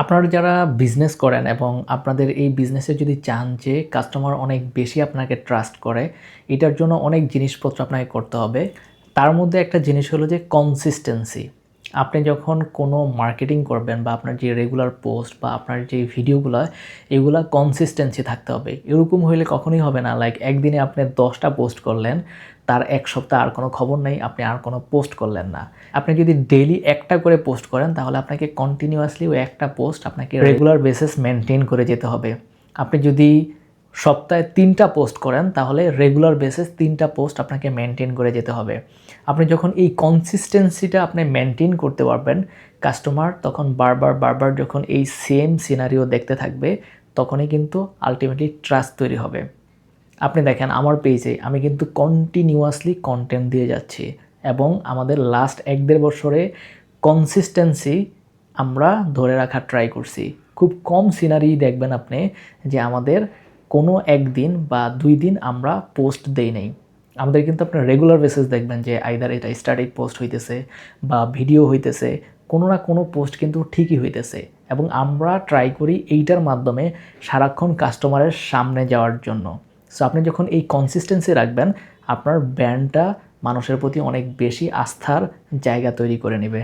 আপনারা যারা বিজনেস করেন এবং আপনাদের এই বিজনেসে যদি চান যে কাস্টমার অনেক বেশি আপনাকে ট্রাস্ট করে, এটার জন্য অনেক জিনিসপত্র আপনাকে করতে হবে। তার মধ্যে একটা জিনিস হলো যে কনসিস্টেন্সি। আপনি যখন কোনো মার্কেটিং করবেন বা আপনার যে রেগুলার পোস্ট বা আপনার যে ভিডিওগুলা, এগুলা কনসিস্টেন্সি থাকতে হবে। এরকম হইলে কখনোই হবে না লাইক একদিনে আপনি 10টা পোস্ট করলেন, তার ১ সপ্তাহ আর কোনো খবর নেই, আপনি আর কোনো পোস্ট করলেন না। আপনি যদি ডেইলি একটা করে পোস্ট করেন তাহলে আপনাকে কন্টিনিউয়াসলি ওই একটা পোস্ট আপনাকে রেগুলার বেসিস মেনটেন করে যেতে হবে। আপনি যদি সপ্তাহে 3টা পোস্ট করেন তাহলে রেগুলার বেসিস 3টা পোস্ট আপনাকে মেনটেন করে যেতে হবে। আপনি যখন এই কনসিস্টেন্সিটা আপনি মেনটেন করতে পারবেন, কাস্টমার তখন বারবার যখন এই সেম সিনারিও দেখতে থাকবে, তখনই কিন্তু আল্টিমেটলি ট্রাস্ট তৈরি হবে। আপনি দেখেন আমার পেজে আমি কিন্তু কন্টিনিউয়াসলি কন্টেন্ট দিয়ে যাচ্ছি এবং আমাদের লাস্ট ১-১.৫ বছরে কনসিস্টেন্সি আমরা ধরে রাখার ট্রাই করছি। খুব কম সিনারি দেখবেন আপনি যে আমাদের কোনো একদিন বা ২ দিন আমরা পোস্ট দেই নাই। আমাদের কিন্তু আপনার রেগুলার বেসিস দেখবেন যে আইদার এটা স্ট্যাটিক পোস্ট হইতেছে বা ভিডিও হইতেছে, কোনো না কোনো পোস্ট কিন্তু ঠিকই হইতেছে এবং আমরা ট্রাই করি এইটার মাধ্যমে সারাক্ষণ কাস্টমারের সামনে যাওয়ার জন্য। সো আপনি যখন এই কনসিস্টেন্সি রাখবেন, আপনার ব্র্যান্ডটা মানুষের প্রতি অনেক বেশি আস্থার জায়গা তৈরি করে নেবে।